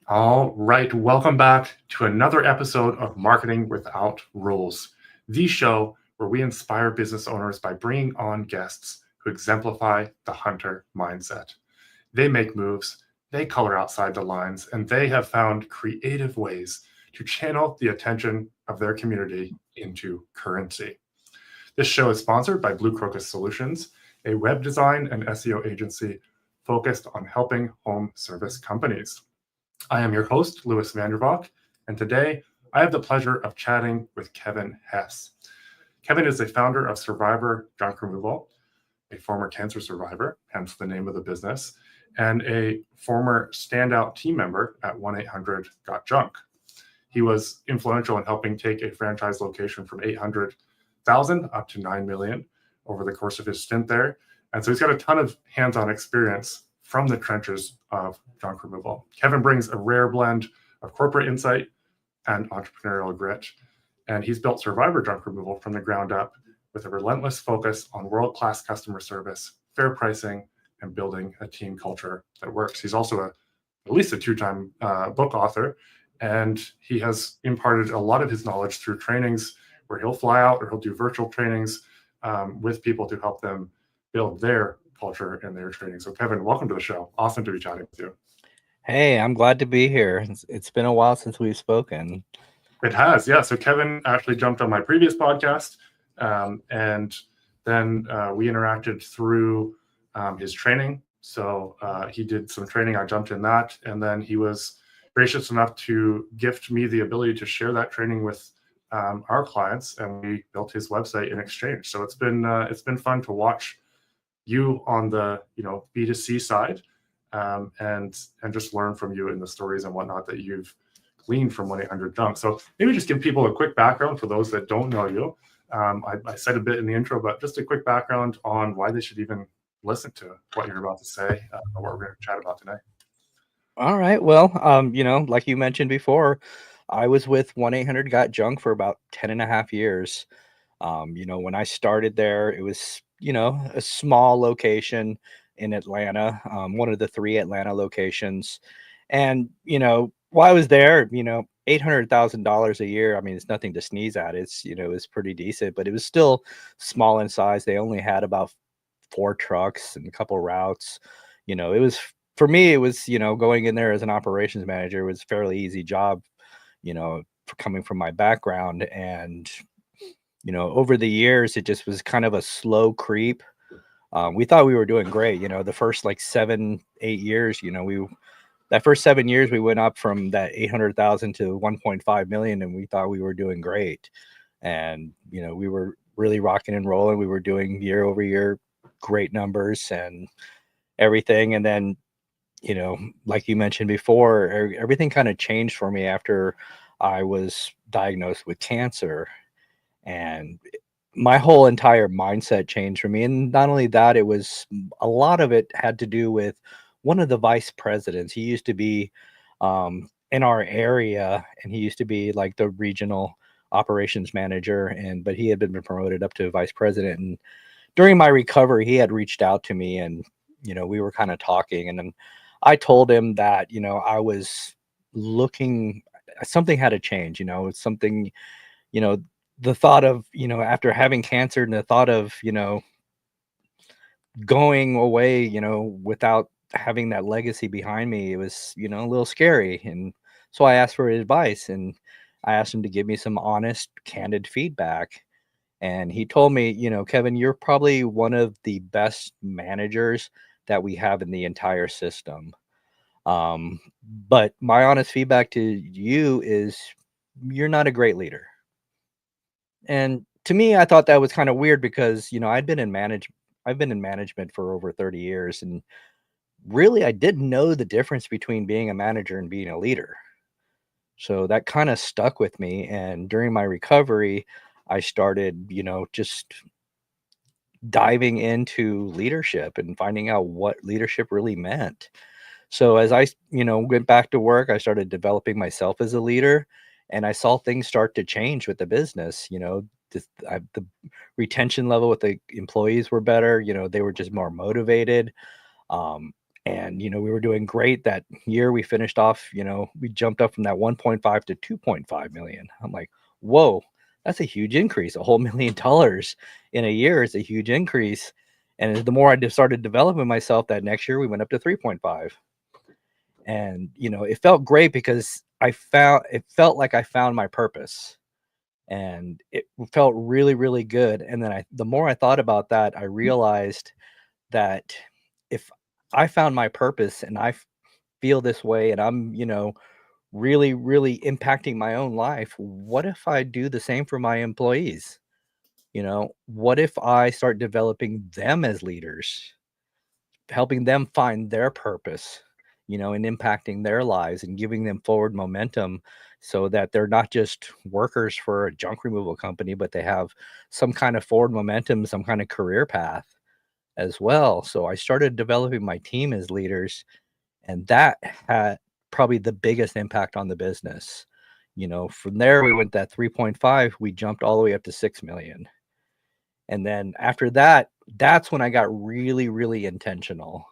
All right, welcome back to another episode of Marketing Without Rules, the show where we inspire business owners by bringing on guests who exemplify the hunter mindset. They make moves, they color outside the lines, and they have found creative ways to channel the attention of their community into currency. This show is sponsored by Blue Crocus Solutions, a web design and SEO agency focused on helping home service companies. I am your host, Louis Vandervalk, and today I have the pleasure of chatting with Kevin Hess. Kevin is a founder of Survivor Junk Removal, a former cancer survivor, hence the name of the business, and a former standout team member at 1-800-GOT-JUNK. He was influential in helping take a franchise location from 800,000 up to 9 million over the course of his stint there. And so he's got a ton of hands-on experience from the trenches of junk removal. Kevin brings a rare blend of corporate insight and entrepreneurial grit, and he's built Survivor Junk Removal from the ground up with a relentless focus on world-class customer service, fair pricing, and building a team culture that works. He's also at least a two-time book author, and he has imparted a lot of his knowledge through trainings where he'll fly out or he'll do virtual trainings with people to help them build their culture and their training. So Kevin, welcome to the show. Awesome to be chatting with you. Hey, I'm glad to be here. It's been a while since we've spoken. It has, yeah. So Kevin actually jumped on my previous podcast, and then we interacted through his training. So he did some training. I jumped in that, and then he was gracious enough to gift me the ability to share that training with our clients, and we built his website in exchange. So it's been fun to watch you on the B2C side, and just learn from you and the stories and whatnot that you've gleaned from 1-800-JUNK. So maybe just give people a quick background for those that don't know you. I said a bit in the intro, but just a quick background on why they should even listen to what you're about to say, or what we're going to chat about today. All right. Well, like you mentioned before, I was with 1-800-GOT-JUNK for about 10 and a half years. When I started there, it was, a small location in Atlanta, one of the 3 Atlanta locations. And, while I was there, $800,000 a year. I mean, it's nothing to sneeze at. It's pretty decent, but it was still small in size. They only had about 4 trucks and a couple routes. It was, for me, it was, going in there as an operations manager was a fairly easy job, coming from my background. And, over the years, it just was kind of a slow creep. We thought we were doing great. The first like 7, 8 years, that first 7 years, we went up from that 800,000 to 1.5 million, and we thought we were doing great. And, we were really rocking and rolling. We were doing year over year great numbers and everything. And then, like you mentioned before, everything kind of changed for me after I was diagnosed with cancer. And my whole entire mindset changed for me. And not only that, it was a lot of it had to do with one of the vice presidents. He used to be in our area, and he used to be like the regional operations manager, but he had been promoted up to vice president. And during my recovery, he had reached out to me, and we were kind of talking, and then I told him that I was looking, something had to change. It's something, the thought of after having cancer, and the thought of going away without having that legacy behind me, it was a little scary. And so I asked for his advice, and I asked him to give me some honest, candid feedback. And he told me, Kevin, you're probably one of the best managers that we have in the entire system. But my honest feedback to you is you're not a great leader. And to me, I thought that was kind of weird because, I've been in management for over 30 years. And really, I didn't know the difference between being a manager and being a leader. So that kind of stuck with me. And during my recovery, I started, just diving into leadership and finding out what leadership really meant. So as I, went back to work, I started developing myself as a leader, and I saw things start to change with the business. The retention level with the employees were better. They were just more motivated. And, we were doing great that year. We finished off, we jumped up from that 1.5 to 2.5 million. I'm like, whoa, that's a huge increase. A whole $1 million in a year is a huge increase. And the more I started developing myself, that next year we went up to 3.5. And, it felt great because it felt like I found my purpose, and it felt really, really good. And then the more I thought about that, I realized that if I found my purpose and I feel this way and I'm, really, really impacting my own life, what if I do the same for my employees? What if I start developing them as leaders, helping them find their purpose, and impacting their lives and giving them forward momentum so that they're not just workers for a junk removal company, but they have some kind of forward momentum, some kind of career path as well. So I started developing my team as leaders, and that had probably the biggest impact on the business. From there we went that 3.5, we jumped all the way up to 6 million. And then after that, that's when I got really, really intentional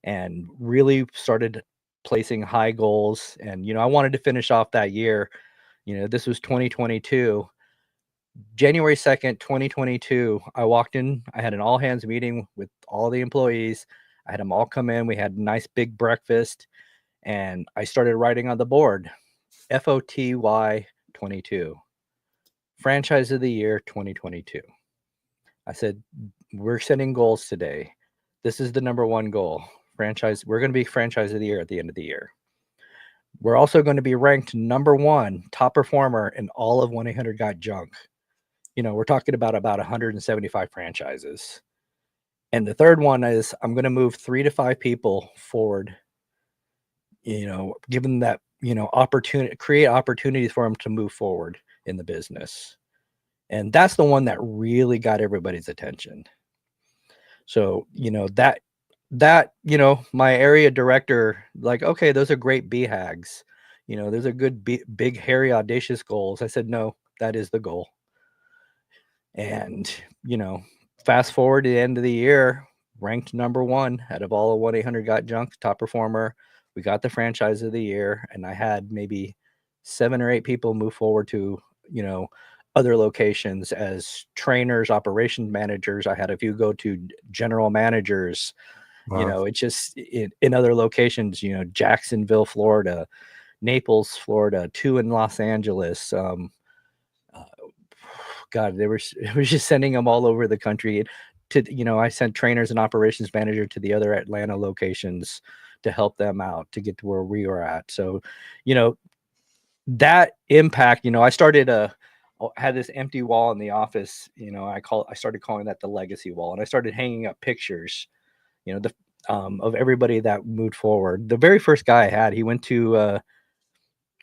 and really started placing high goals. And, I wanted to finish off that year. This was 2022. January 2nd, 2022, I walked in, I had an all hands meeting with all the employees. I had them all come in. We had a nice big breakfast, and I started writing on the board FOTY 22, Franchise of the Year 2022. I said, we're setting goals today. This is the number one goal. Franchise. We're going to be Franchise of the Year at the end of the year. We're also going to be ranked number one top performer in all of 1-800 Got Junk. We're talking about 175 franchises. And the third one is I'm going to move 3 to 5 people forward, given that, opportunity, create opportunities for them to move forward in the business. And that's the one that really got everybody's attention. So, my area director, like, okay, those are great BHAGs. Those are good, big, hairy, audacious goals. I said, no, that is the goal. And, fast forward to the end of the year, ranked number one out of all of 1-800 Got Junk, top performer. We got the Franchise of the Year, and I had maybe 7 or 8 people move forward to, other locations as trainers, operations managers. I had a few go to general managers. Wow. It's just in other locations, Jacksonville, Florida, Naples, Florida, 2 in Los Angeles. God, it was just sending them all over the country. I sent trainers and operations manager to the other Atlanta locations to help them out to get to where we were at. So, that impact, I started had this empty wall in the office. I started calling that the legacy wall, and I started hanging up pictures, of everybody that moved forward. The very first guy I had, he went to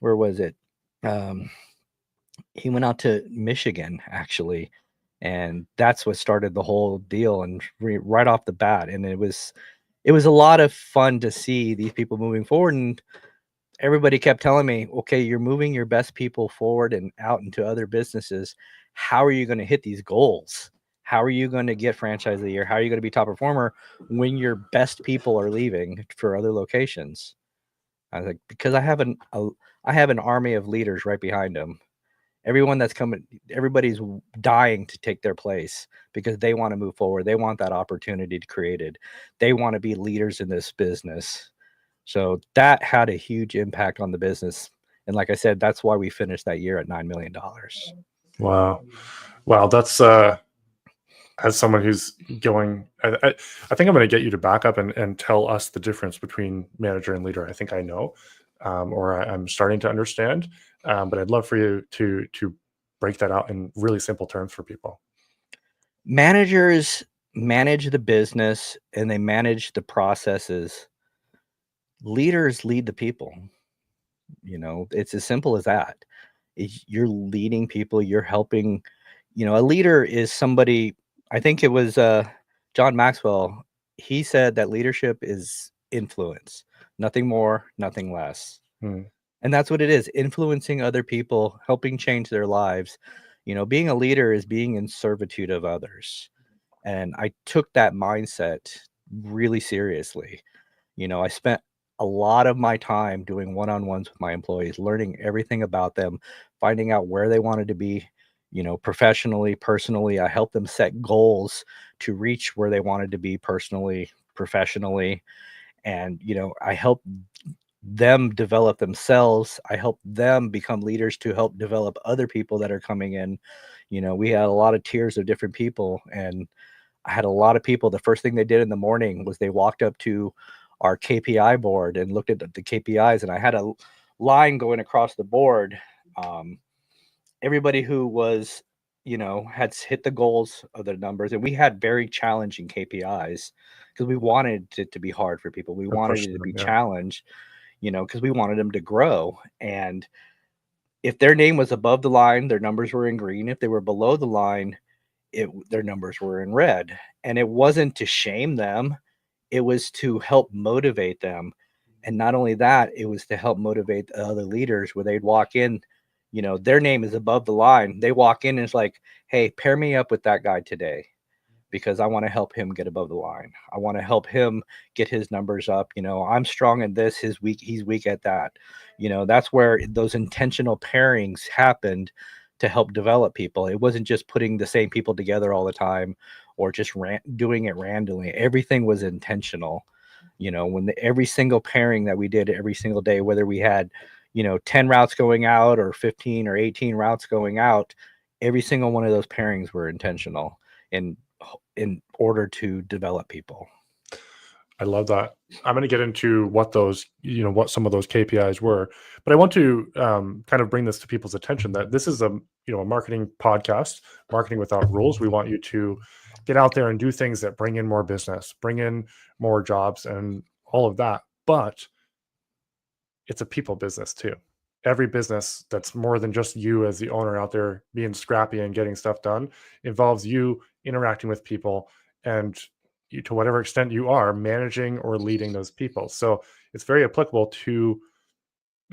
where was it? He went out to Michigan, actually, and that's what started the whole deal. And right off the bat, and it was a lot of fun to see these people moving forward. And everybody kept telling me, okay, you're moving your best people forward and out into other businesses. How are you going to hit these goals? How are you going to get Franchise of the Year? How are you going to be top performer when your best people are leaving for other locations? I was like, because I have an army of leaders right behind them. Everyone that's coming, everybody's dying to take their place because they want to move forward. They want that opportunity to create it. They want to be leaders in this business. So that had a huge impact on the business. And like I said, that's why we finished that year at $9 million. Wow. Wow. That's as someone who's going, I think I'm going to get you to back up and tell us the difference between manager and leader. I think I know, or I'm starting to understand, but I'd love for you to break that out in really simple terms for people. Managers manage the business and they manage the processes. Leaders lead the people. It's as simple as that. You're leading people, you're helping. A leader is somebody, I think it was John Maxwell. He said that leadership is influence, nothing more, nothing less. Hmm. And that's what it is, influencing other people, helping change their lives. Being a leader is being in servitude of others. And I took that mindset really seriously. I spent a lot of my time doing one-on-ones with my employees, learning everything about them, finding out where they wanted to be, professionally, personally. I helped them set goals to reach where they wanted to be personally, professionally. And, I helped them develop themselves. I help them become leaders to help develop other people that are coming in. We had a lot of tiers of different people, and I had a lot of people. The first thing they did in the morning was they walked up to our KPI board and looked at the KPIs, and I had a line going across the board. Um, Everybody who was, had hit the goals of the numbers, and we had very challenging KPIs because we wanted it to be hard for people. We And wanted it pushing to them. be Yeah. challenged, because we wanted them to grow. And if their name was above the line, their numbers were in green. If they were below the line, their numbers were in red. And it wasn't to shame them, it was to help motivate them. And not only that, it was to help motivate the other leaders where they'd walk in, their name is above the line. They walk in and it's like, hey, pair me up with that guy today because I want to help him get above the line. I want to help him get his numbers up. I'm strong in this, he's weak at that. That's where those intentional pairings happened to help develop people. It wasn't just putting the same people together all the time or just doing it randomly. Everything was intentional. When every single pairing that we did every single day, whether we had, 10 routes going out or 15 or 18 routes going out, every single one of those pairings were intentional. And in order to develop people. I love that. I'm going to get into what those, what some of those KPIs were, but I want to kind of bring this to people's attention that this is a marketing podcast, marketing without rules. We want you to get out there and do things that bring in more business, bring in more jobs, and all of that. But it's a people business too. Every business that's more than just you as the owner out there being scrappy and getting stuff done involves you interacting with people and you, to whatever extent you are managing or leading those people. So it's very applicable to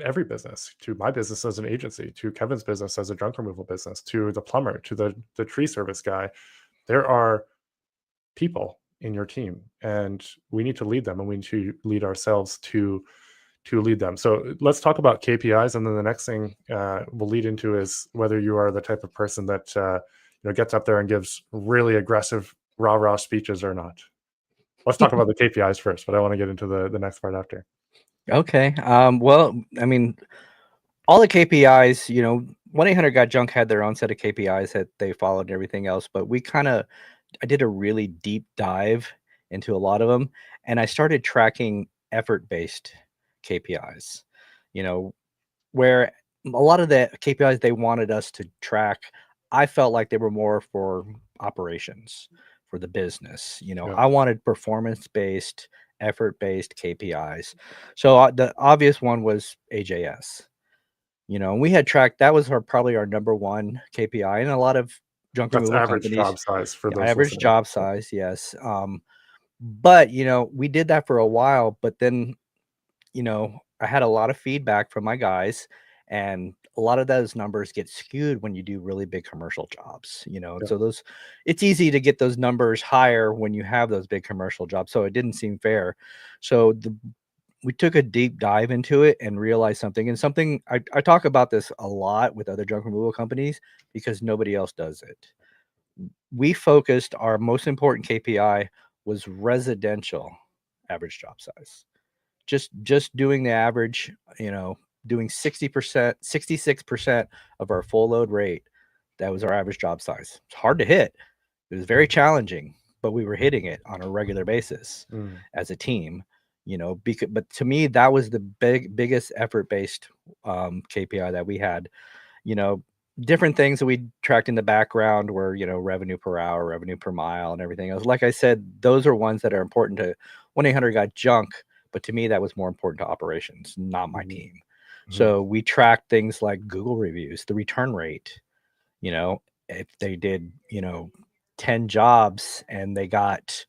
every business, to my business as an agency, to Kevin's business as a junk removal business, to the plumber, to the tree service guy. There are people in your team and we need to lead them and we need to lead ourselves to lead them. So let's talk about KPIs, and then the next thing we'll lead into is whether you are the type of person that gets up there and gives really aggressive rah speeches or not. Let's talk about the KPIs first, but I want to get into the next part after. Okay. Well, I mean, all the KPIs, 1-800 Got Junk had their own set of KPIs that they followed and everything else, but I did a really deep dive into a lot of them, and I started tracking effort-based KPIs, you know, where a lot of the KPIs they wanted us to track, I felt like they were more for operations, for the business. Yeah, I wanted performance-based, effort-based KPIs. So the obvious one was AJS. And we had tracked that was probably our number one KPI, and a lot of junk that's removal average companies, job size for those average listening. job size, yes. But we did that for a while, but then I had a lot of feedback from my guys, and a lot of those numbers get skewed when you do really big commercial jobs, and Yeah, so it's easy to get those numbers higher when you have those big commercial jobs. So it didn't seem fair. So we took a deep dive into it and realized something, and something I talk about this a lot with other junk removal companies because nobody else does it. We focused our most important KPI was residential average job size. Just doing the average, doing 60%, 66% of our full load rate. That was our average job size. It's hard to hit. It was very challenging, but we were hitting it on a regular basis mm, as a team. But to me, that was the biggest effort based KPI that we had. You know, Different things that we tracked in the background were, revenue per hour, revenue per mile, and everything else. Like I said, those are ones that are important to 1-800 Got Junk, but to me, that was more important to operations, not my mhm, team. mhm. So we tracked things like Google reviews, the return rate. If they did, 10 jobs and they got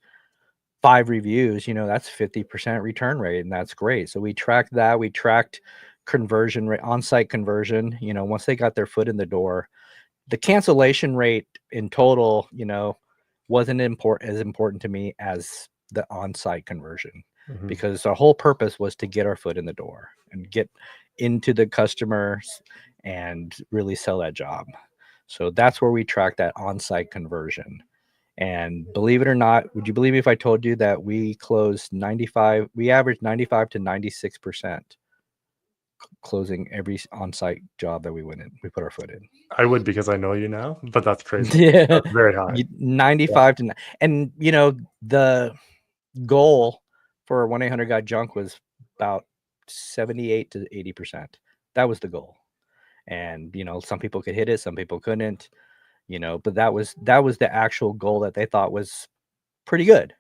5 reviews, that's 50% return rate, and that's great. So we tracked that. We tracked conversion rate, on-site conversion. Once they got their foot in the door, the cancellation rate in total, wasn't as important to me as the on-site conversion. Mhm. because our whole purpose was to get our foot in the door and get into the customers and really sell that job. So that's where we track that on-site conversion. And believe it or not, would you believe me if I told you that we averaged 95 to 96% closing every on-site job that we put our foot in. I would, because I know you now, but that's crazy. Yeah, That's very high. 95 to, and the goal for 1-800 got junk was about 78 to 80%. That was the goal. And some people could hit it, some people couldn't, but that was the actual goal that they thought was pretty good.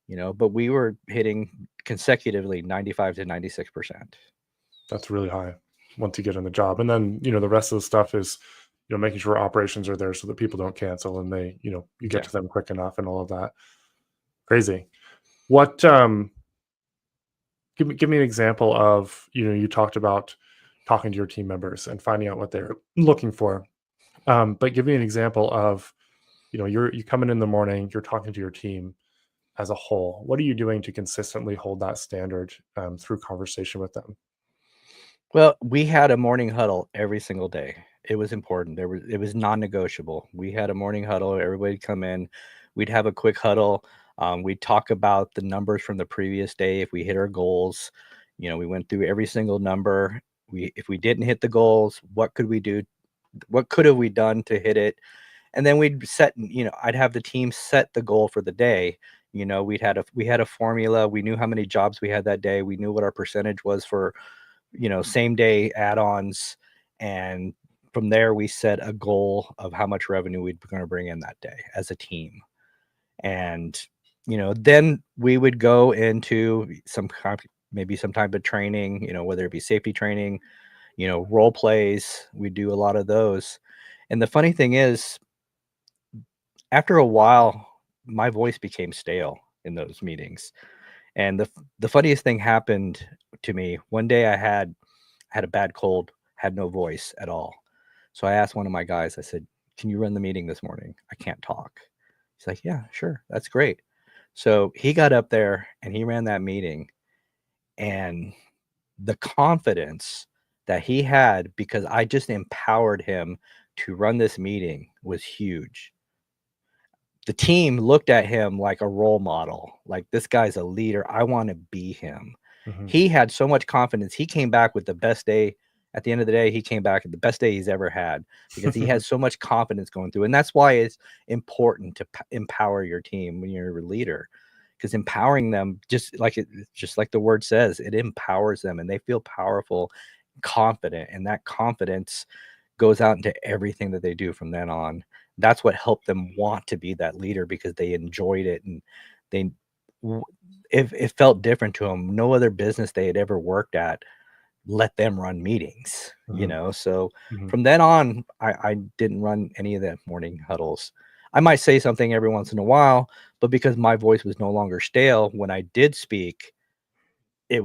But we were hitting consecutively 95 to 96%. That's really high once you get in the job. And then, the rest of the stuff is, making sure operations are there so that people don't cancel and they, you get Yeah. to them quick enough and all of that. Crazy. What, give me an example of, you talked about talking to your team members and finding out what they're looking for. But give me an example of, you come in the morning, you're talking to your team as a whole. What are you doing to consistently hold that standard through conversation with them? Well, we had a morning huddle every single day. It was important. It was non-negotiable. We had a morning huddle. Everybody'd come in. We'd have a quick huddle. We'd talk about the numbers from the previous day. If we hit our goals, we went through every single number. If we didn't hit the goals, what could we do? What could have we done to hit it? And then we'd set, I'd have the team set the goal for the day. We had a formula. We knew how many jobs we had that day. We knew what our percentage was for same day add-ons, and from there we set a goal of how much revenue we're going to bring in that day as a team. And then we would go into maybe some type of training, whether it be safety training, role plays. We do a lot of those. And the funny thing is, after a while my voice became stale in those meetings. And the funniest thing happened to me one day. I had a bad cold, had no voice at all. So I asked one of my guys, I said, "Can you run the meeting this morning? I can't talk." He's like, "Yeah, sure. That's great." So he got up there and he ran that meeting, and the confidence that he had because I just empowered him to run this meeting was huge. The team looked at him like a role model, like, this guy's a leader. I want to be him. Mhm. He had so much confidence. He came back with the best day. At the end of the day, he came back with the best day he's ever had because he has so much confidence going through. And that's why it's important to empower your team when you're a leader, because empowering them, just like the word says, it empowers them and they feel powerful, confident, and that confidence goes out into everything that they do from then on. That's what helped them want to be that leader, because they enjoyed it, and they it felt different to them. No other business they had ever worked at let them run meetings, Mhm. So Mhm. from then on, I didn't run any of the morning huddles. I might say something every once in a while, but because my voice was no longer stale, when I did speak, it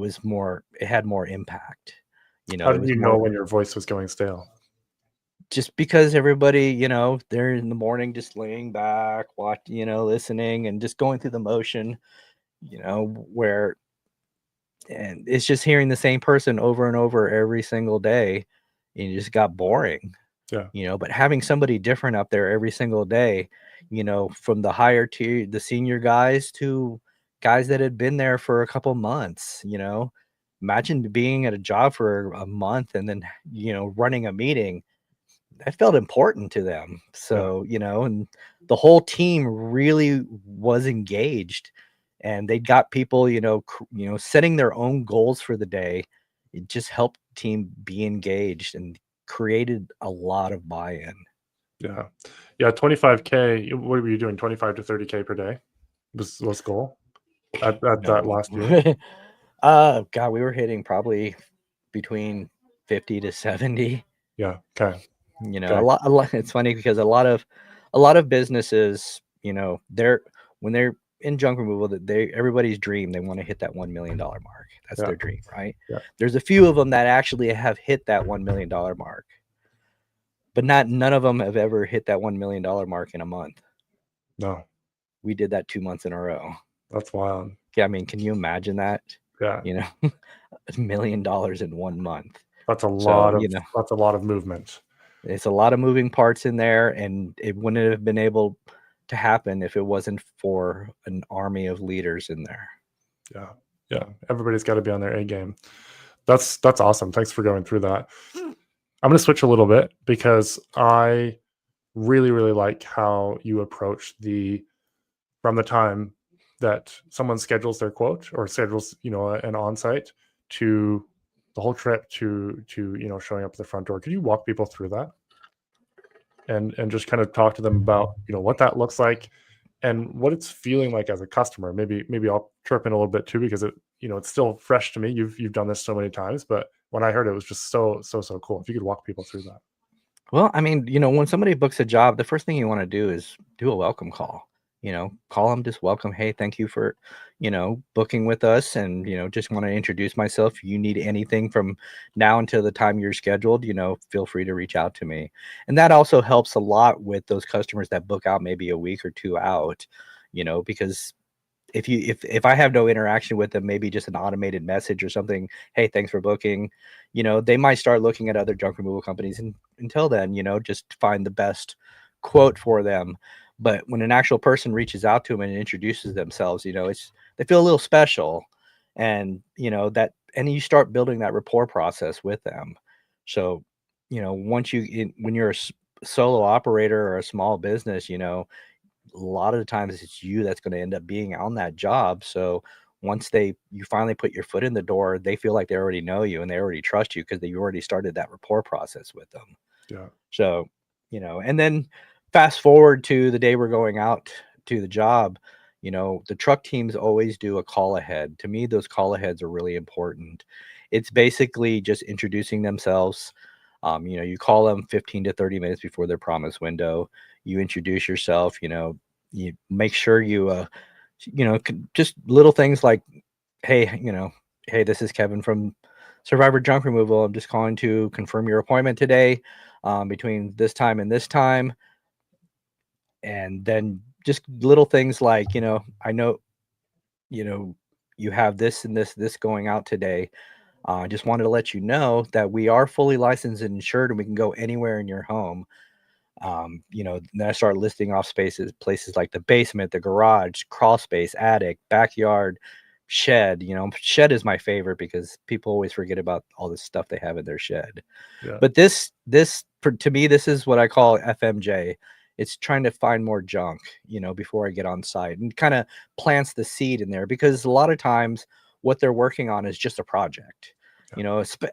had more impact. How It did was you know more when your voice was going stale? just because everybody, they're in the morning just laying back, listening and just going through the motion, where and it's just hearing the same person over and over every single day, and it just got boring. Yeah. But having somebody different up there every single day, from the higher tier, the senior guys to guys that had been there for a couple months. Imagine being at a job for a month and then, running a meeting that felt important to them. Yeah. So, and the whole team really was engaged, and they got people, setting their own goals for the day. It just helped the team be engaged and created a lot of buy-in. Yeah. Yeah, 25K, what were you doing? 25 to 30K per day was goal at that No. last year? God, we were hitting probably between 50 to 70. Yeah. Okay. A Okay. lot. It's funny because a lot of businesses, they're when they're in junk removal, that everybody's dream, they want to hit that $1 million mark. That's Yeah. their dream, right? Yeah. There's a few of them that actually have hit that $1 million mark, but none of them have ever hit that $1 million mark in a month. No, We did that 2 months in a row. that's wild. Yeah, I mean, can you imagine that? Yeah, You know, $1 million in 1 month. that's a So, lot of movement. it's a lot of moving parts in there, and it wouldn't have been able to happen if it wasn't for an army of leaders in there. Yeah, yeah. Everybody's got to be on their A game. That's awesome. Thanks for going through that. I'm going to switch a little bit because I really really like how you approach the from the time that someone schedules their quote or schedules an on-site to the whole trip to showing up at the front door. Could you walk people through that and just kind of talk to them about what that looks like and what it's feeling like as a customer? Maybe I'll chirp in a little bit too because it's still fresh to me. You've done this so many times, but when I heard it, it was just so cool. If you could walk people through that. Well, I mean, when somebody books a job, the first thing you want to do is do a welcome call. Call them, just welcome. Hey, thank you for, booking with us. And, just want to introduce myself. If you need anything from now until the time you're scheduled, feel free to reach out to me. And that also helps a lot with those customers that book out maybe a week or two out, because if I have no interaction with them, maybe just an automated message or something, hey, thanks for booking, they might start looking at other junk removal companies, and until then, just find the best quote for them. But when an actual person reaches out to them and introduces themselves, they feel a little special, and and you start building that rapport process with them. So, when you're a solo operator or a small business, a lot of the times it's you that's going to end up being on that job. So once you finally put your foot in the door, they feel like they already know you and they already trust you because you already started that rapport process with them. Yeah. So, and then fast forward to the day we're going out to the job, the truck teams always do a call ahead. To me, those call aheads are really important. It's basically just introducing themselves. You call them 15 to 30 minutes before their promise window. You introduce yourself, you make sure just little things like, hey, hey, this is Kevin from Survivor Junk Removal. I'm just calling to confirm your appointment today between this time and this time. And then just little things like, I know, you have this and this going out today. I just wanted to let you know that we are fully licensed and insured and we can go anywhere in your home. Then I started listing off places like the basement, the garage, crawl space, attic, backyard, shed. Shed is my favorite because people always forget about all this stuff they have in their shed. Yeah. But to me, this is what I call FMJ. It's trying to find more junk, before I get on site, and kind of plants the seed in there, because a lot of times what they're working on is just a project,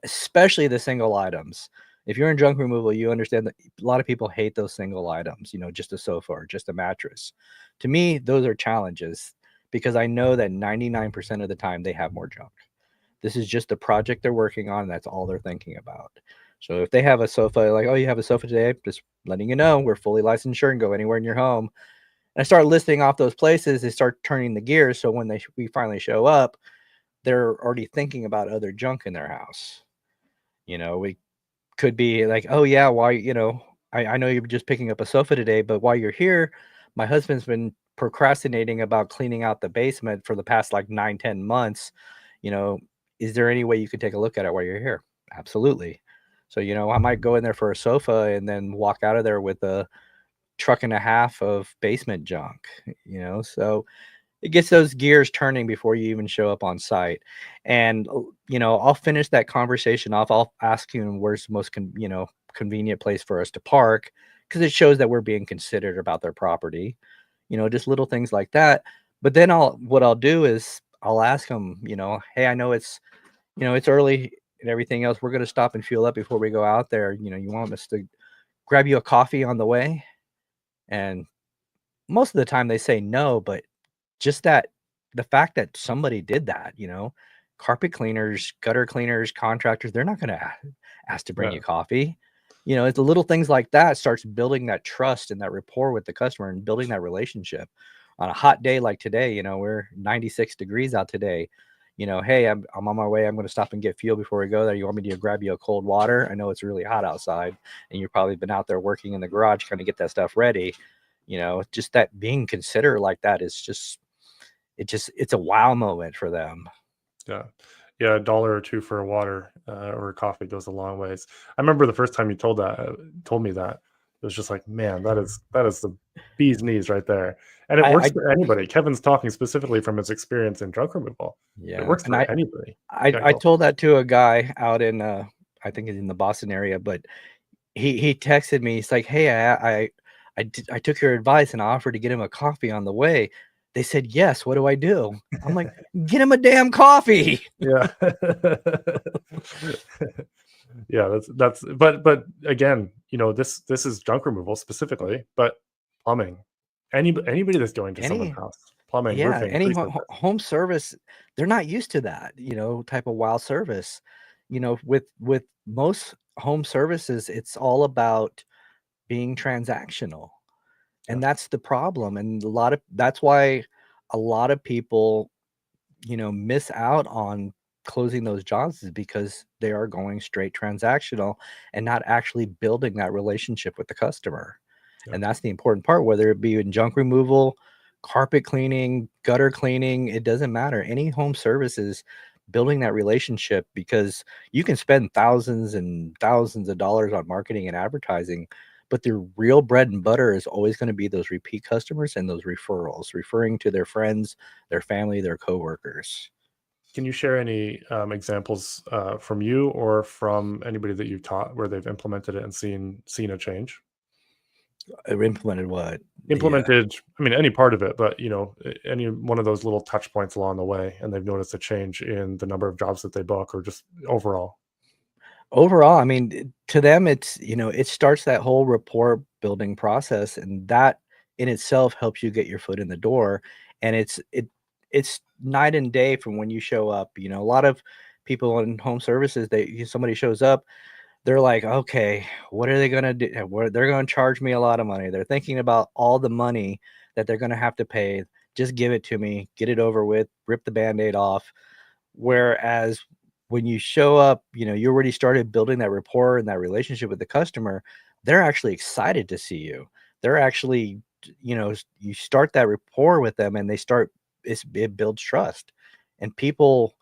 especially the single items. If you're in junk removal, you understand that a lot of people hate those single items, just a sofa or just a mattress. To me, those are challenges because I know that 99% of the time they have more junk. This is just a project they're working on. That's all they're thinking about. So if they have a sofa, like, oh, you have a sofa today, just letting you know we're fully licensed and go anywhere in your home. And I start listing off those places. They start turning the gears. So when we finally show up, they're already thinking about other junk in their house. We could be like, oh yeah, why, I know you're just picking up a sofa today, but while you're here, my husband's been procrastinating about cleaning out the basement for the past like 9-10 months. you know is there any way you could take a look at it while you're here? Absolutely. So I might go in there for a sofa and then walk out of there with a truck and a half of basement junk. So it gets those gears turning before you even show up on site. And I'll finish that conversation off. I'll ask you where's the most convenient place for us to park, because it shows that we're being considerate about their property. Just little things like that. But then what I'll do is I'll ask them, hey, I know it's early and everything else, we're going to stop and fuel up before we go out there. You want us to grab you a coffee on the way? And most of the time they say no, but just the fact that somebody did that, carpet cleaners, gutter cleaners, contractors, they're not going to ask to bring Yeah. you coffee. It's the little things like that starts building that trust and that rapport with the customer and building that relationship. On a hot day like today, we're 96 degrees out today. Hey, I'm on my way. I'm going to stop and get fuel before we go there. You want me to grab you a cold water? I know it's really hot outside and you've probably been out there working in the garage trying to get that stuff ready. Just that being considerate like that is just, it's a wow moment for them. Yeah. Yeah, a dollar or two for a water or a coffee goes a long ways. I remember the first time you told me that, it was just like, man, that is the bee's knees right there. And it works I for anybody. Kevin's talking specifically from his experience in junk removal. It Yeah, works and for anybody. Yeah, I go. told that to a guy out in I think in the Boston area, but he texted me. He's like, "Hey, I took your advice and I offered to get him a coffee on the way. They said yes. What do I do?" I'm like, "Get him a damn coffee." Yeah. Yeah, that's but again, this is junk removal specifically, but plumbing. Anybody that's going to someone's Any house, plumbing, Yeah, roofing, any tree service. home service, they're not used to that, type of wow service. With most home services, it's all about being transactional. Yeah. And that's the problem, and that's why a lot of people, miss out on closing those jobs is because they are going straight transactional and not actually building that relationship with the customer. Yeah. And that's the important part, whether it be in junk removal, carpet cleaning, gutter cleaning, it doesn't matter. Any home services, building that relationship, because you can spend thousands and thousands of dollars on marketing and advertising, but the real bread and butter is always going to be those repeat customers and those referrals, referring to their friends, their family, their coworkers. Can you share any examples from you or from anybody that you've taught where they've implemented it and seen a change? Implemented what? The Implemented, I mean, any part of it, but any one of those little touch points along the way, and they've noticed a change in the number of jobs that they book, or just overall. Overall, I mean, to them, it starts that whole rapport building process, and that in itself helps you get your foot in the door. And it's night and day from when you show up. A lot of people in home services, somebody shows up, they're like, okay, what are they gonna do? They're gonna charge me a lot of money. They're thinking about all the money that they're gonna have to pay. Just give it to me, get it over with, rip the band-aid off. Whereas when you show up, you already started building that rapport and that relationship with the customer, they're actually excited to see you. They're actually, you start that rapport with them and it builds trust. And people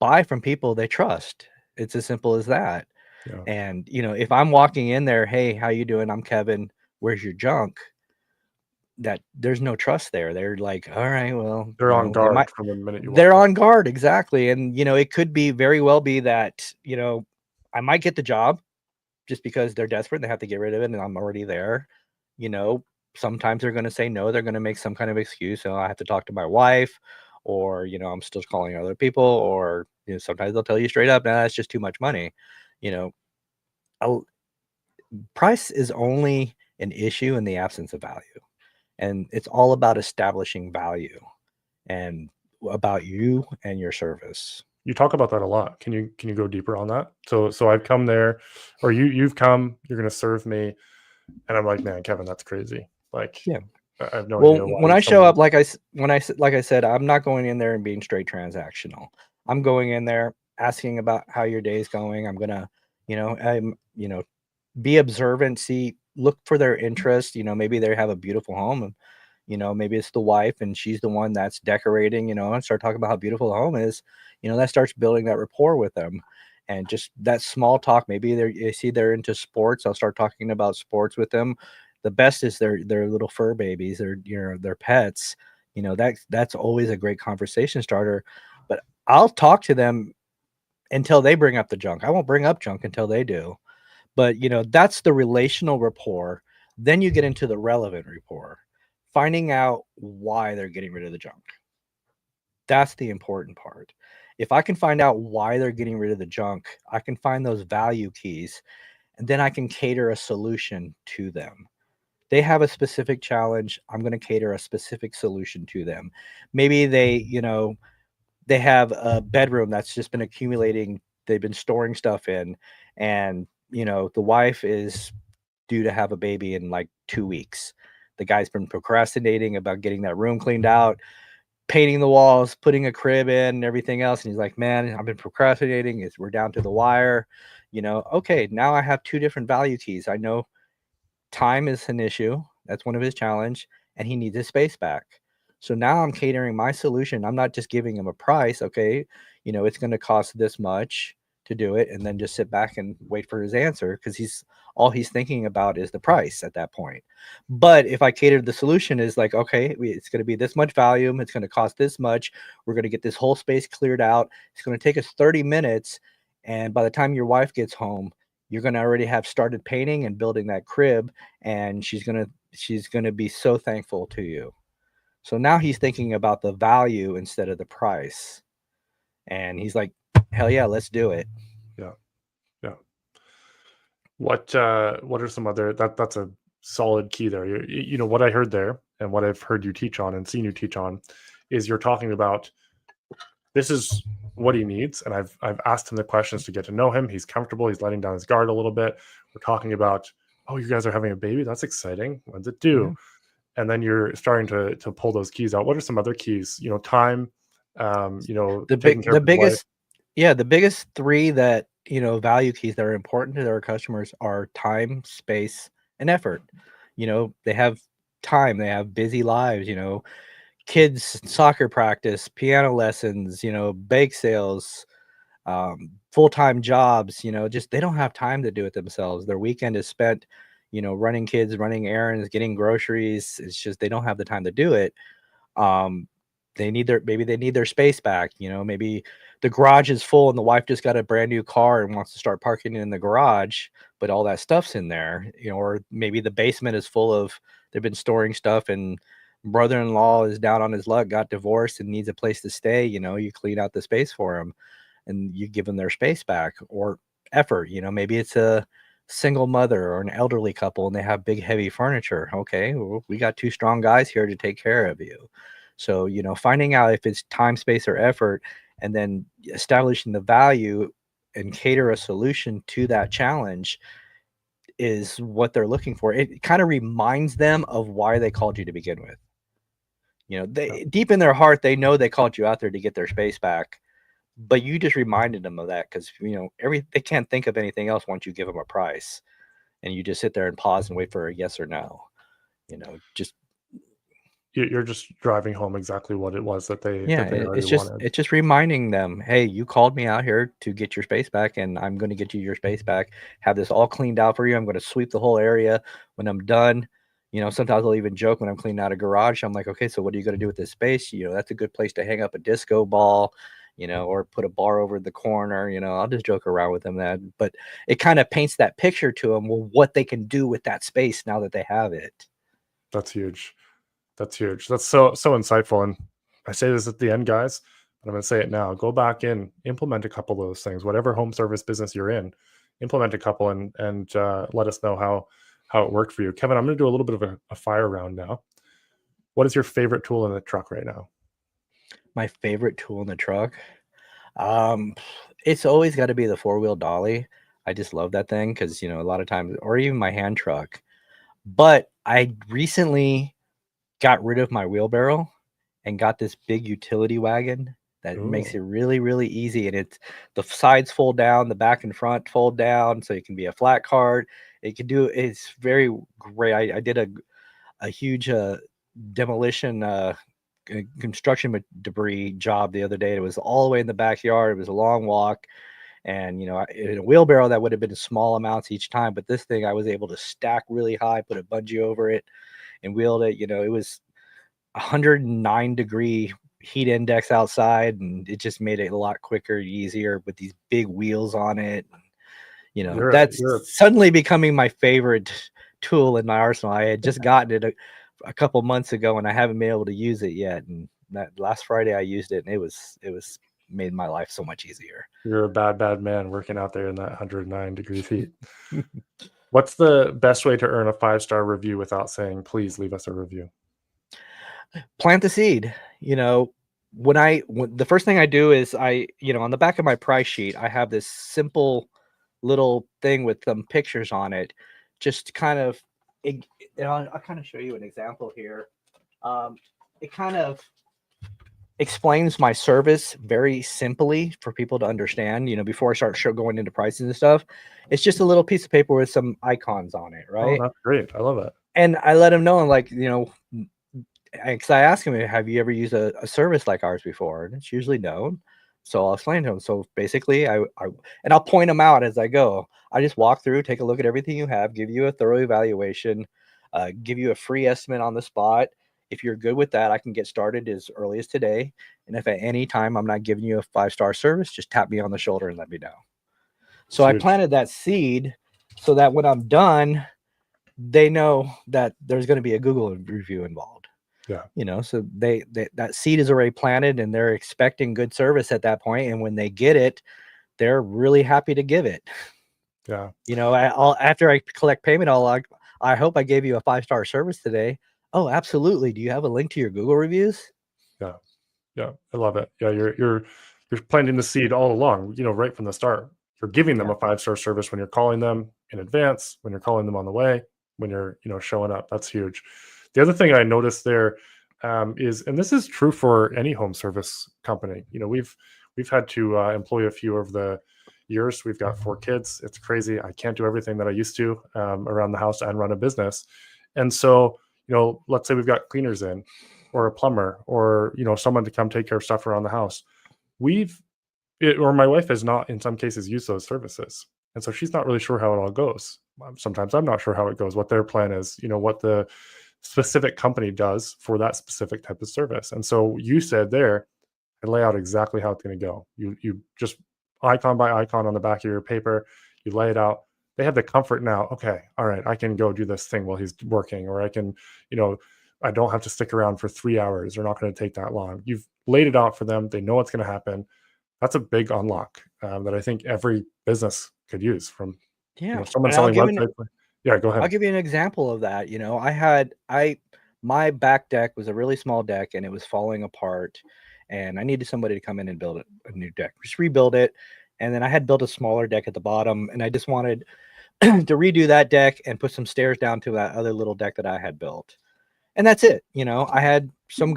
buy from people they trust. It's as simple as that. Yeah, And, if I'm walking in there, "Hey, how you doing? I'm Kevin. Where's your junk?" That there's no trust there. They're like, "All right, well, they're on they might." guard from the minute you They're walk in. on guard, exactly, and, it could be very well be that, I might get the job just because they're desperate, and they have to get rid of it, and I'm already there. You know, Sometimes they're gonna say no, they're gonna make some kind of excuse, I have to talk to my wife, or, I'm still calling other people, or, sometimes they'll tell you straight up, "Nah, it's just too much money." You know, a Price is only an issue in the absence of value, and it's all about establishing value and about you and your service. You talk about that a lot. Can you go deeper on that? So I've come there, or you've come. You're going to serve me, and I'm like, man, Kevin, that's crazy. Like, Yeah. I have no Well, idea when why I show someone. up, like I said, I'm not going in there and being straight transactional. I'm going in there asking about how your day's going. I'm gonna, be observant, look for their interest. Maybe they have a beautiful home, and maybe it's the wife and she's the one that's decorating. And start talking about how beautiful the home is. That starts building that rapport with them, and just that small talk. Maybe you see they're into sports. I'll start talking about sports with them. The best is their little fur babies, their pets. That's always a great conversation starter. But I'll talk to them until they bring up the junk. I won't bring up junk until they do. But, that's the relational rapport. Then you get into the relevant rapport, finding out why they're getting rid of the junk. That's the important part. If I can find out why they're getting rid of the junk, I can find those value keys, and then I can cater a solution to them. They have a specific challenge. I'm going to cater a specific solution to them. Maybe they have a bedroom that's just been accumulating. They've been storing stuff in, and the wife is due to have a baby in like 2 weeks. The guy's been procrastinating about getting that room cleaned out, painting the walls, putting a crib in, and everything else. And he's like, "Man, I've been procrastinating. We're down to the wire." Okay, now I have two different value keys. I know. Time is an issue. That's one of his challenge, and he needs his space back. So now I'm catering my solution. I'm not just giving him a price. Okay, it's going to cost this much to do it, and then just sit back and wait for his answer, because he's thinking about is the price at that point. But if I cater the solution is like, okay, it's going to be this much volume, it's going to cost this much, we're going to get this whole space cleared out, it's going to take us 30 minutes, and by the time your wife gets home, you're going to already have started painting and building that crib, and she's going to be so thankful to you. So now he's thinking about the value instead of the price. And he's like, hell yeah, let's do it. Yeah. Yeah. What are some other, that's a solid key there. What I heard there and what I've heard you teach on and seen you teach on is you're talking about, this is what he needs, and I've asked him the questions to get to know him. He's comfortable, he's letting down his guard a little bit. We're talking about, oh, you guys are having a baby, that's exciting, when's it due? Yeah. And then you're starting to pull those keys out. What are some other keys? Time, taking care of his wife. The biggest three that value keys that are important to their customers are time, space, and effort. They have time, they have busy lives, kids soccer practice, piano lessons, bake sales, full-time jobs, just they don't have time to do it themselves. Their weekend is spent running kids, running errands, getting groceries. It's just they don't have the time to do it. Maybe they need their space back. Maybe the garage is full and the wife just got a brand new car and wants to start parking in the garage, but all that stuff's in there. Or maybe the basement is full of, they've been storing stuff, and brother-in-law is down on his luck, got divorced and needs a place to stay. You clean out the space for him and you give them their space back. Or effort, maybe it's a single mother or an elderly couple and they have big heavy furniture. Okay, well, we got two strong guys here to take care of you. So finding out if it's time, space, or effort, and then establishing the value and cater a solution to that challenge is what they're looking for. It kind of reminds them of why they called you to begin with. They deep in their heart, they know they called you out there to get their space back, but you just reminded them of that, because they can't think of anything else once you give them a price, and you just sit there and pause and wait for a yes or no. Just You're just driving home exactly what it was that they it's wanted. just reminding them, hey, you called me out here to get your space back, and I'm going to get you your space back, have this all cleaned out for you. I'm going to sweep the whole area when I'm done. Sometimes I'll even joke when I'm cleaning out a garage, I'm like, okay, so what are you going to do with this space? That's a good place to hang up a disco ball, or put a bar over the corner. I'll just joke around with them that, but it kind of paints that picture to them, well, what they can do with that space now that they have it. That's huge. That's huge. That's so insightful. And I say this at the end, guys, but I'm going to say it now. Go back in, implement a couple of those things, whatever home service business you're in, implement a couple and let us know how it worked for you. Kevin, I'm going to do a little bit of a fire round now. What is your favorite tool in the truck right now? My favorite tool in the truck? It's always got to be the four-wheel dolly. I just love that thing because, a lot of times, or even my hand truck. But I recently got rid of my wheelbarrow and got this big utility wagon that makes it really, really easy. And the sides fold down, the back and front fold down, so it can be a flat cart. It's very great. I did a huge demolition construction debris job the other day. It was all the way in the backyard. It was a long walk. And, in a wheelbarrow, that would have been small amounts each time. But this thing, I was able to stack really high, put a bungee over it, and wheeled it. It was 109-degree heat index outside, and it just made it a lot quicker, easier with these big wheels on it. That's suddenly becoming my favorite tool in my arsenal. I had just gotten it a couple months ago, and I haven't been able to use it yet. And that last Friday I used it, and it was made my life so much easier. You're a bad man working out there in that 109 degrees heat. What's the best way to earn a 5-star review without saying, please leave us a review? Plant the seed. When the first thing I do is on the back of my price sheet, I have this simple little thing with some pictures on it, just kind of, I'll kind of show you an example here. It kind of explains my service very simply for people to understand. Before I start going into prices and stuff, it's just a little piece of paper with some icons on it, right? Oh, that's great. I love it. And I let them know, I'm like, because I ask him, have you ever used a service like ours before? And it's usually no. So I'll explain to him. So basically, and I'll point them out as I go. I just walk through, take a look at everything you have, give you a thorough evaluation, give you a free estimate on the spot. If you're good with that, I can get started as early as today. And if at any time I'm not giving you a 5-star service, just tap me on the shoulder and let me know. So I Huge. planted that seed so that when I'm done, they know that there's going to be a Google review involved. Yeah. So they that seed is already planted and they're expecting good service at that point. And when they get it, they're really happy to give it. Yeah. After I collect payment, I hope I gave you a 5-star service today. Oh, absolutely. Do you have a link to your Google reviews? Yeah. Yeah. I love it. Yeah. You're planting the seed all along, right from the start. You're giving them Yeah. a 5-star service when you're calling them in advance, when you're calling them on the way, when you're, showing up. That's huge. The other thing I noticed there is, and this is true for any home service company, we've had to employ a few over the years. We've got 4 kids. It's crazy. I can't do everything that I used to around the house and run a business. And so, let's say we've got cleaners in, or a plumber, or someone to come take care of stuff around the house. Or my wife has not, in some cases, used those services, and so she's not really sure how it all goes. Sometimes I'm not sure how it goes, what their plan is, what the specific company does for that specific type of service. And so you said there, I lay out exactly how it's going to go. You just icon by icon on the back of your paper, you lay it out. They have the comfort now. Okay, all right, I can go do this thing while he's working, or I can, I don't have to stick around for 3 hours. They're not going to take that long. You've laid it out for them. They know what's going to happen. That's a big unlock that I think every business could use from, Yeah. someone And I'll selling give you websites. Yeah, go I'll ahead. give you an example of that. My back deck was a really small deck and it was falling apart, and I needed somebody to come in and build a new deck, just rebuild it. And then I had built a smaller deck at the bottom, and I just wanted to redo that deck and put some stairs down to that other little deck that I had built. And that's it. I had 2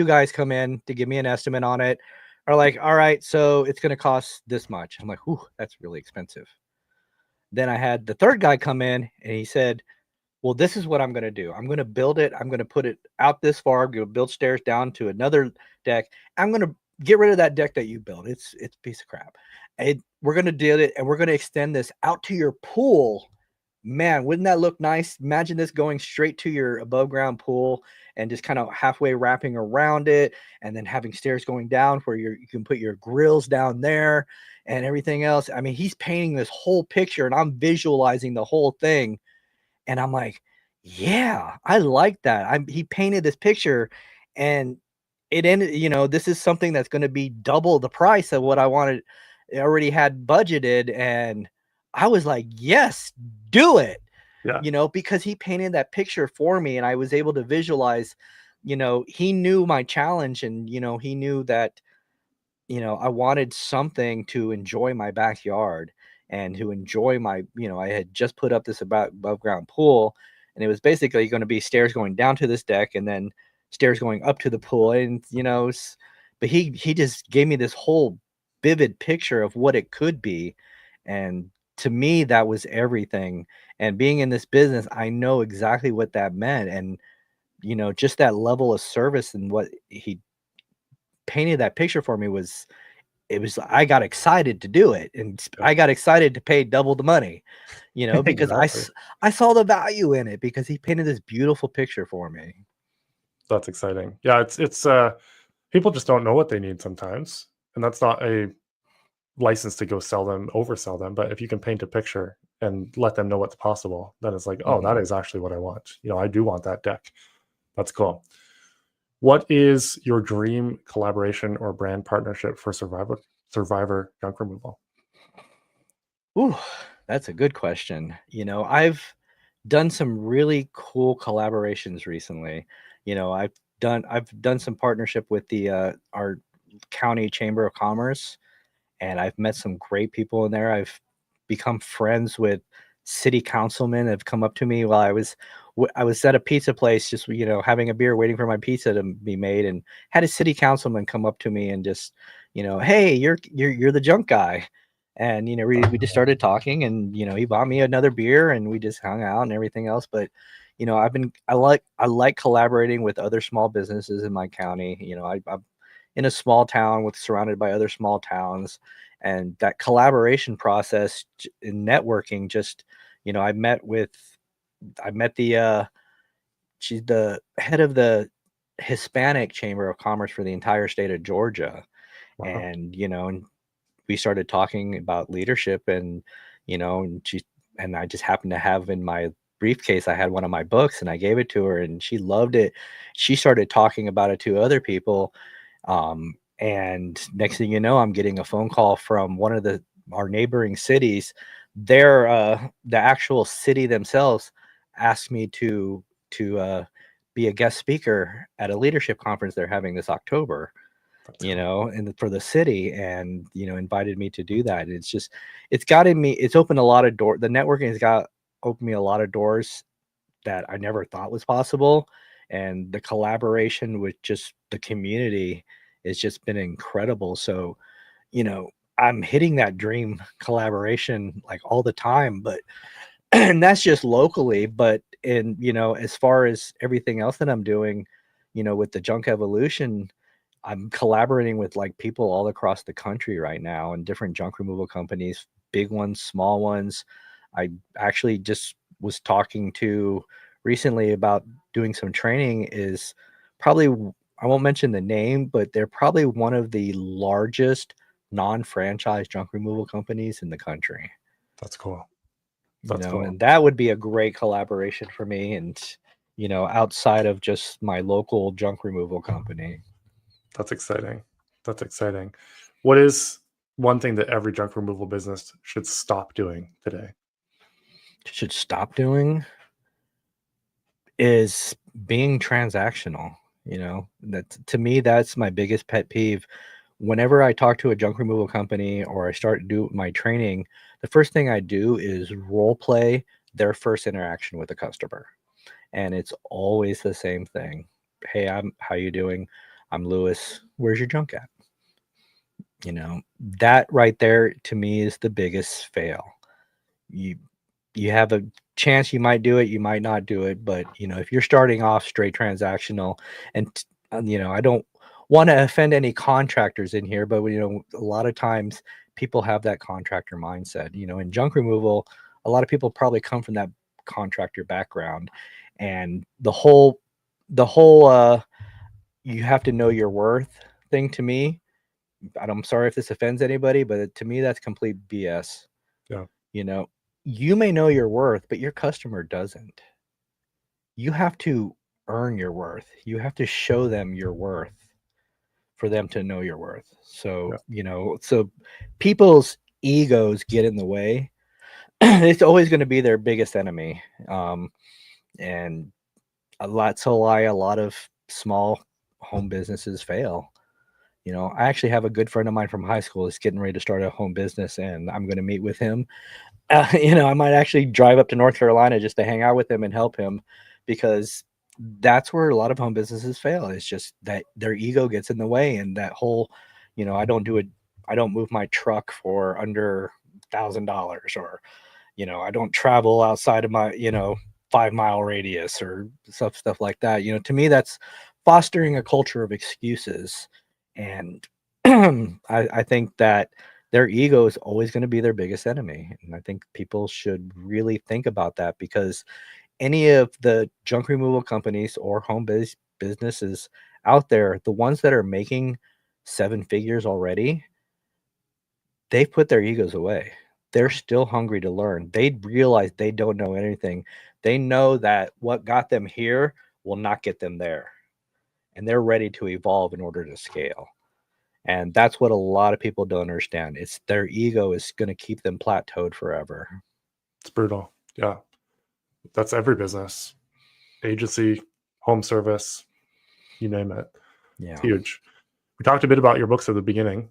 guys come in to give me an estimate on it. Are like, all right, so it's going to cost this much. I'm like, whew, that's really expensive. Then I had the 3rd guy come in and he said, well, this is what I'm going to do. I'm going to build it. I'm going to put it out this far. I'm going to build stairs down to another deck. I'm going to get rid of that deck that you built. It's a piece of crap. We're going to do it, and we're going to extend this out to your pool. Man, wouldn't that look nice? Imagine this going straight to your above ground pool and just kind of halfway wrapping around it, and then having stairs going down where you can put your grills down there and everything else. I mean, he's painting this whole picture and I'm visualizing the whole thing. And I'm like, yeah, I like that. He painted this picture, and it ended, this is something that's going to be double the price of what I already had budgeted. And I was like, yes, do it. Yeah. Because he painted that picture for me and I was able to visualize, he knew my challenge, and, he knew that, I wanted something to enjoy my backyard and to enjoy I had just put up this above ground pool, and it was basically going to be stairs going down to this deck and then stairs going up to the pool. And, but he just gave me this whole vivid picture of what it could be. And to me, that was everything. And being in this business, I know exactly what that meant. And, just that level of service and what he painted that picture for me I got excited to do it, and Yeah. I got excited to pay double the money, because Exactly. I saw the value in it because he painted this beautiful picture for me. That's exciting. Yeah, it's people just don't know what they need sometimes, and that's not a license to go oversell them. But if you can paint a picture and let them know what's possible, then it's like, oh, Mhm. that is actually what I want. I do want that deck. That's cool. What is your dream collaboration or brand partnership for Survivor junk removal? Ooh, that's a good question. I've done some really cool collaborations recently. I've done some partnership with the our county chamber of commerce, and I've met some great people in there. I've become friends with city councilmen that have come up to me while I was at a pizza place, just having a beer, waiting for my pizza to be made, and had a city councilman come up to me and just, hey, you're the junk guy. And we just started talking, and he bought me another beer and we just hung out and everything else. But I like collaborating with other small businesses in my county. I'm in a small town with surrounded by other small towns, and that collaboration process in networking just, I met she's the head of the Hispanic Chamber of Commerce for the entire state of Georgia. Wow. And we started talking about leadership, and I just happened to have in my briefcase, I had one of my books, and I gave it to her, and she loved it. She started talking about it to other people. And next thing you know, I'm getting a phone call from one of our neighboring cities. The actual city themselves asked me to be a guest speaker at a leadership conference they're having this October, That's cool. and for the city, and invited me to do that. It's opened a lot of doors. The networking has got opened me a lot of doors that I never thought was possible, and the collaboration with just the community has just been incredible. So, you know, I'm hitting that dream collaboration like all the time, but and that's just locally. But as far as everything else that I'm doing, with the junk evolution, I'm collaborating with like people all across the country right now and different junk removal companies, big ones, small ones. I actually just was talking to recently about doing some training is probably, I won't mention the name, but they're probably one of the largest non-franchise junk removal companies in the country. That's cool. That's cool. And that would be a great collaboration for me, and outside of just my local junk removal company. That's exciting. That's exciting. What is one thing that every junk removal business should stop doing today? Should stop doing is being transactional. That to me, that's my biggest pet peeve. Whenever I talk to a junk removal company or I start to do my training, the first thing I do is role play their first interaction with a customer, and it's always the same thing. Hey, how you doing? I'm Lewis. Where's your junk at? That right there to me is the biggest fail. You have a chance, you might do it, you might not do it, but if you're starting off straight transactional, and I don't want to offend any contractors in here, but a lot of times people have that contractor mindset. In junk removal, a lot of people probably come from that contractor background, and the whole you have to know your worth thing, to me, I'm sorry if this offends anybody, but to me that's complete BS. Yeah. you know you may know your worth, but your customer doesn't. You have to earn your worth. You have to show them your worth for them to know your worth. So, Yeah. so people's egos get in the way. It's always going to be their biggest enemy. And that's why a lot of small home businesses fail. I actually have a good friend of mine from high school is getting ready to start a home business, and I'm going to meet with him. I might actually drive up to North Carolina just to hang out with him and help him, because that's where a lot of home businesses fail. It's just that their ego gets in the way, and that whole, I don't move my truck for under $1,000, or, I don't travel outside of my, 5 mile radius, or stuff like that. To me, that's fostering a culture of excuses. And I think that their ego is always going to be their biggest enemy. And I think people should really think about that, because any of the junk removal companies or home-based businesses out there, the ones that are making seven figures already, they've put their egos away. They're still hungry to learn. They realize they don't know anything. They know that what got them here will not get them there. And they're ready to evolve in order to scale. And that's what a lot of people don't understand. It's their ego is going to keep them plateaued forever. It's brutal. Yeah. That's every business, agency, home service, you name it. It's Yeah. huge. We talked a bit about your books at the beginning.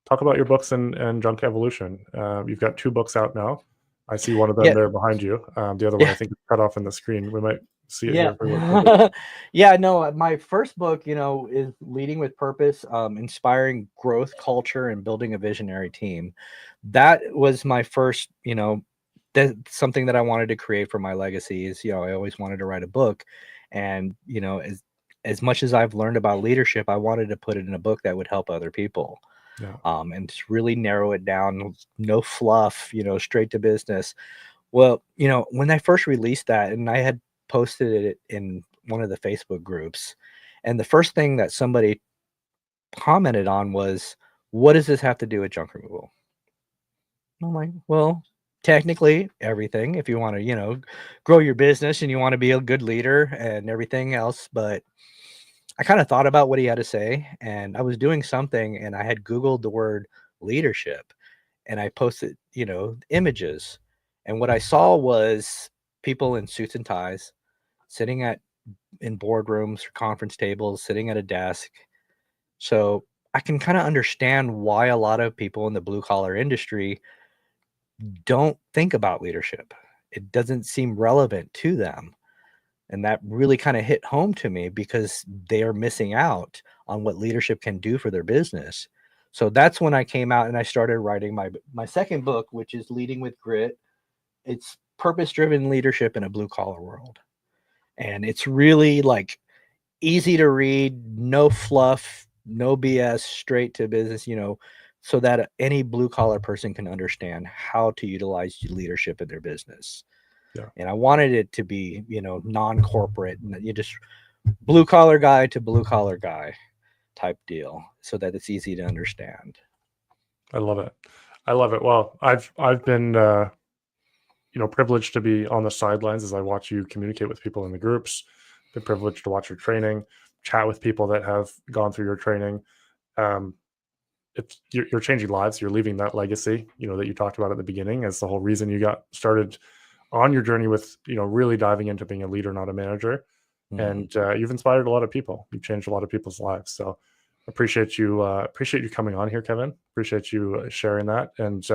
Talk about your books and junk evolution. You've got 2 books out now. I see one of them Yeah. there behind you. The other one, I Yeah. think, is cut off in the screen. We might see it Yeah. here really quickly. Yeah. No, my first book, is Leading with Purpose, Inspiring Growth Culture and Building a Visionary Team. That was my first, that's something that I wanted to create for my legacy is, I always wanted to write a book. And, as much as I've learned about leadership, I wanted to put it in a book that would help other people. Yeah. And just really narrow it down, no fluff, straight to business. Well, when I first released that, and I had posted it in one of the Facebook groups, and the first thing that somebody commented on was, "What does this have to do with junk removal?" I'm like, "Well, technically everything if you want to, grow your business and you want to be a good leader and everything else." But I kind of thought about what he had to say, and I was doing something, and I had Googled the word leadership, and I posted, images. And what I saw was people in suits and ties sitting in boardrooms or conference tables, sitting at a desk. So I can kind of understand why a lot of people in the blue collar industry don't think about leadership. It doesn't seem relevant to them. And that really kind of hit home to me because they are missing out on what leadership can do for their business. So that's when I came out and I started writing my second book, which is Leading with Grit. It's purpose-driven leadership in a blue collar world. And it's really like easy to read, no fluff, no BS, straight to business, so that any blue collar person can understand how to utilize leadership in their business. Yeah. And I wanted it to be, non-corporate, and you just blue collar guy to blue collar guy type deal, so that it's easy to understand. I love it. I love it. Well, I've been privileged to be on the sidelines as I watch you communicate with people in the groups. Been privileged to watch your training, chat with people that have gone through your training. Um, you're changing lives. You're leaving that legacy, that you talked about at the beginning as the whole reason you got started on your journey with, really diving into being a leader, not a manager. Mhm. And you've inspired a lot of people. You've changed a lot of people's lives. So appreciate you coming on here, Kevin. Appreciate you sharing that. And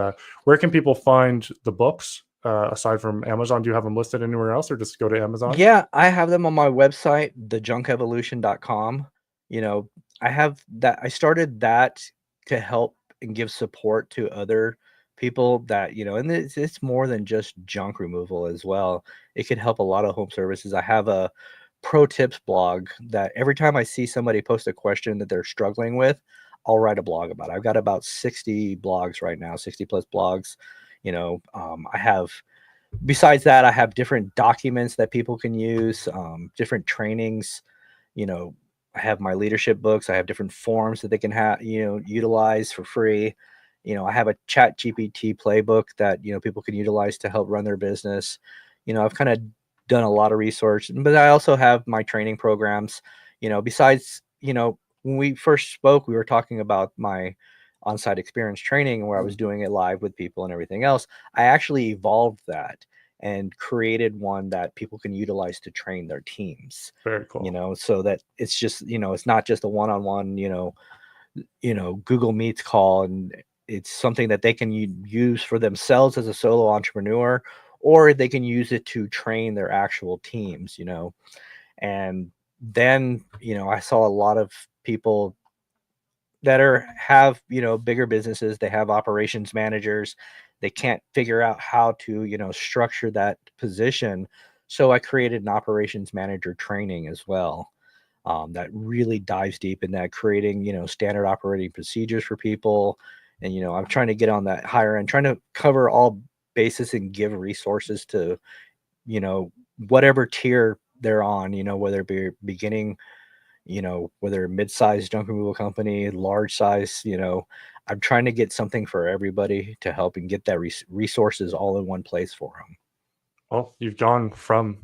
where can people find the books aside from Amazon? Do you have them listed anywhere else, or just go to Amazon? Yeah, I have them on my website, thejunkevolution.com. You know, I started that to help and give support to other people that, and it's more than just junk removal as well. It could help a lot of home services. I have a pro tips blog that every time I see somebody post a question that they're struggling with, I'll write a blog about it. I've got about 60 blogs right now, 60 plus blogs. I have Besides that, I have different documents that people can use, different trainings. You know, I have my leadership books. I have different forms that they can have, utilize for free. I have a Chat GPT playbook that people can utilize to help run their business. I've kind of done a lot of research, but I also have my training programs. Besides, when we first spoke, we were talking about my on-site experience training where I was doing it live with people and everything else. I actually evolved that and created one that people can utilize to train their teams, Very cool. so that it's just, it's not just a one-on-one, Google Meets call, and it's something that they can use for themselves as a solo entrepreneur, or they can use it to train their actual teams, and then, I saw a lot of people that have bigger businesses. They have operations managers. They can't figure out how to structure that position. So I created an operations manager training as well, that really dives deep in that, creating standard operating procedures for people. And I'm trying to get on that higher end, trying to cover all bases and give resources to whatever tier they're on, whether it be beginning, whether a mid-sized junk removal company, large size, I'm trying to get something for everybody to help and get that resources all in one place for them. Well, you've gone from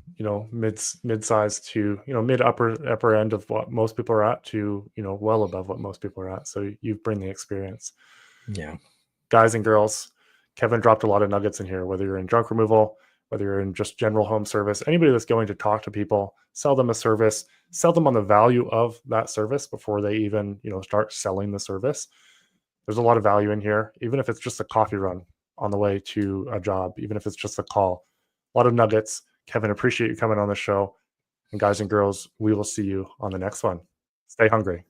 mid-size to mid upper end of what most people are at to well above what most people are at. So you bring the experience. Yeah. Guys and girls, Kevin dropped a lot of nuggets in here, whether you're in junk removal, whether you're in just general home service, anybody that's going to talk to people, sell them a service, sell them on the value of that service before they even, start selling the service. There's a lot of value in here, even if it's just a coffee run on the way to a job, even if it's just a call. A lot of nuggets. Kevin, appreciate you coming on the show. And guys and girls, we will see you on the next one. Stay hungry.